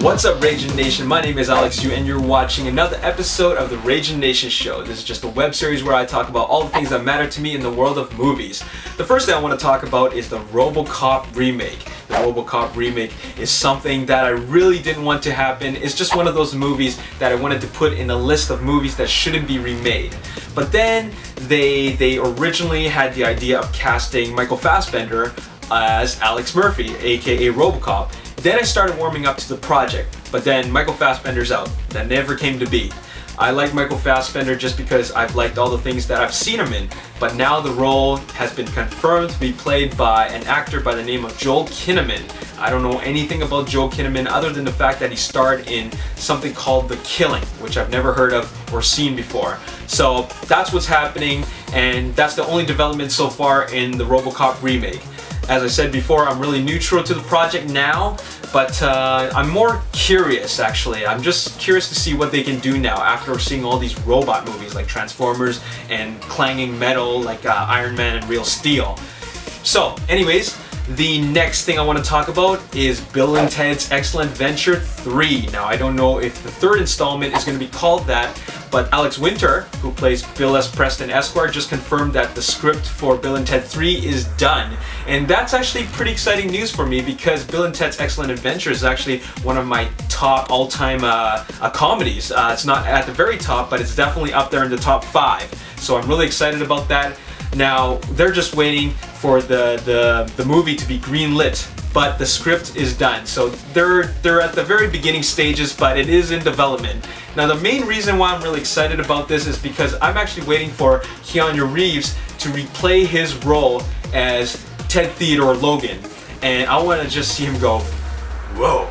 What's up, Ragin Nation? My name is Alex Yu and you're watching another episode of the Ragin Nation Show. This is just a web series where I talk about all the things that matter to me in the world of movies. The first thing I want to talk about is the Robocop remake. The Robocop remake is something that I really didn't want to happen. It's just one of those movies that I wanted to put in a list of movies that shouldn't be remade. But then they originally had the idea of casting Michael Fassbender as Alex Murphy, aka Robocop. Then I started warming up to the project, but then Michael Fassbender's out. That never came to be. I like Michael Fassbender just because I've liked all the things that I've seen him in, but now the role has been confirmed to be played by an actor by the name of Joel Kinnaman. I don't know anything about Joel Kinnaman other than the fact that he starred in something called The Killing, which I've never heard of or seen before. So that's what's happening, and that's the only development so far in the Robocop remake. As I said before, I'm really neutral to the project now, but I'm more curious actually. I'm just curious to see what they can do now after seeing all these robot movies like Transformers and clanging metal like Iron Man and Real Steel. So anyways, the next thing I want to talk about is Bill and Ted's Excellent Adventure 3. Now I don't know if the third installment is going to be called that, but Alex Winter, who plays Bill S. Preston Esquire, just confirmed that the script for Bill and Ted 3 is done. And that's actually pretty exciting news for me because Bill and Ted's Excellent Adventure is actually one of my top all-time comedies. It's not at the very top, but it's definitely up there in the top 5. So I'm really excited about that. Now, they're just waiting for the movie to be greenlit, but the script is done. So they're at the very beginning stages, but it is in development. Now, the main reason why I'm really excited about this is because I'm actually waiting for Keanu Reeves to replay his role as Ted Theodore Logan. And I want to just see him go, whoa.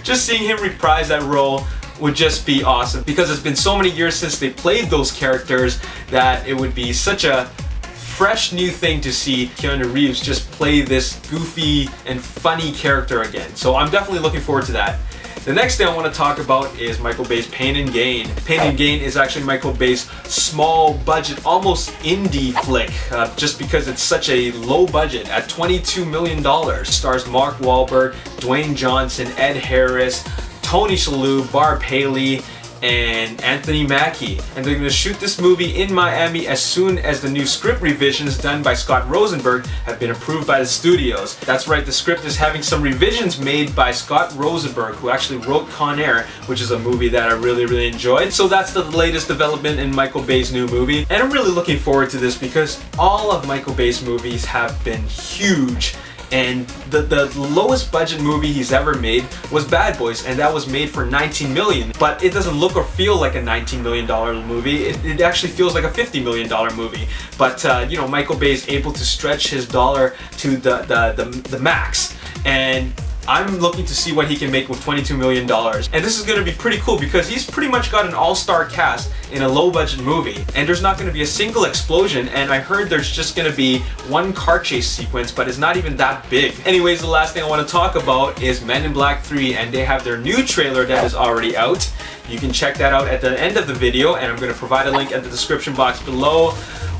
Just seeing him reprise that role would just be awesome because it's been so many years since they played those characters that it would be such a fresh new thing to see Keanu Reeves just play this goofy and funny character again. So I'm definitely looking forward to that. The next thing I want to talk about is Michael Bay's Pain and Gain. Pain and Gain is actually Michael Bay's small budget, almost indie flick, just because it's such a low budget at $22 million. Stars Mark Wahlberg, Dwayne Johnson, Ed Harris, Tony Shalhoub, Barb Haley, and Anthony Mackie. And they're going to shoot this movie in Miami as soon as the new script revisions done by Scott Rosenberg have been approved by the studios. That's right, the script is having some revisions made by Scott Rosenberg, who actually wrote Con Air, which is a movie that I really enjoyed. So that's the latest development in Michael Bay's new movie. And I'm really looking forward to this because all of Michael Bay's movies have been huge. And the lowest budget movie he's ever made was Bad Boys, and that was made for $19 million. But it doesn't look or feel like a $19 million movie. It actually feels like a $50 million movie. But you know, Michael Bay is able to stretch his dollar to the max. And I'm looking to see what he can make with $22 million. And this is going to be pretty cool because he's pretty much got an all-star cast in a low-budget movie. And there's not going to be a single explosion, and I heard there's just going to be one car chase sequence, but it's not even that big. Anyways, the last thing I want to talk about is Men in Black 3, and they have their new trailer that is already out. You can check that out at the end of the video, and I'm going to provide a link at the description box below.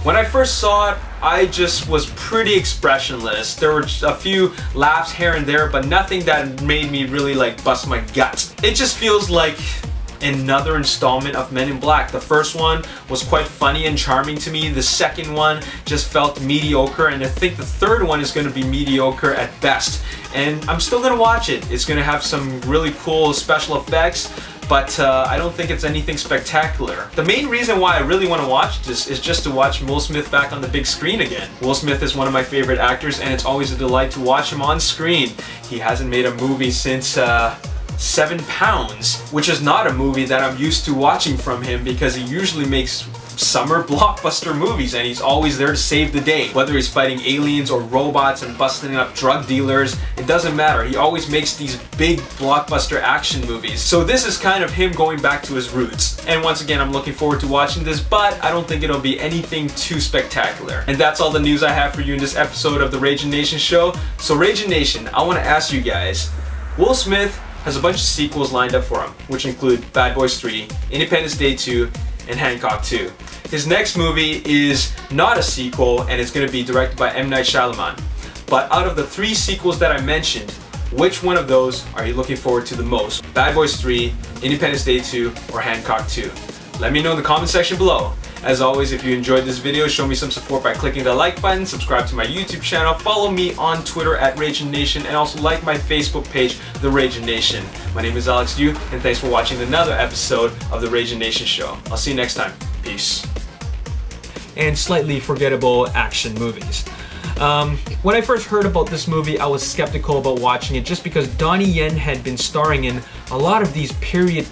When I first saw it, I just was pretty expressionless. There were a few laughs here and there, but nothing that made me really like bust my guts. It just feels like another installment of Men in Black. The first one was quite funny and charming to me. The second one just felt mediocre, and I think the third one is going to be mediocre at best. And I'm still going to watch it. It's going to have some really cool special effects, but I don't think it's anything spectacular. The main reason why I really want to watch this is just to watch Will Smith back on the big screen again. Will Smith is one of my favorite actors, and it's always a delight to watch him on screen. He hasn't made a movie since 7 Pounds, which is not a movie that I'm used to watching from him because he usually makes summer blockbuster movies and he's always there to save the day. Whether he's fighting aliens or robots and busting up drug dealers, it doesn't matter. He always makes these big blockbuster action movies. So this is kind of him going back to his roots. And once again, I'm looking forward to watching this, but I don't think it'll be anything too spectacular. And that's all the news I have for you in this episode of the Ragin Nation Show. So Ragin Nation, I want to ask you guys, Will Smith has a bunch of sequels lined up for him, which include Bad Boys 3, Independence Day 2, and Hancock 2. His next movie is not a sequel, and it's going to be directed by M. Night Shyamalan. But out of the 3 sequels that I mentioned, Which one of those are you looking forward to the most? Bad Boys 3, Independence Day 2, or Hancock 2? Let me know in the comment section below. As always, if you enjoyed this video, show me some support by clicking the like button, subscribe to my YouTube channel, follow me on Twitter at Ragin Nation, and also like my Facebook page, The Ragin Nation. My name is Alex Yu, and thanks for watching another episode of The Ragin Nation Show. I'll see you next time. Peace. And slightly forgettable action movies. When I first heard about this movie, I was skeptical about watching it just because Donnie Yen had been starring in a lot of these period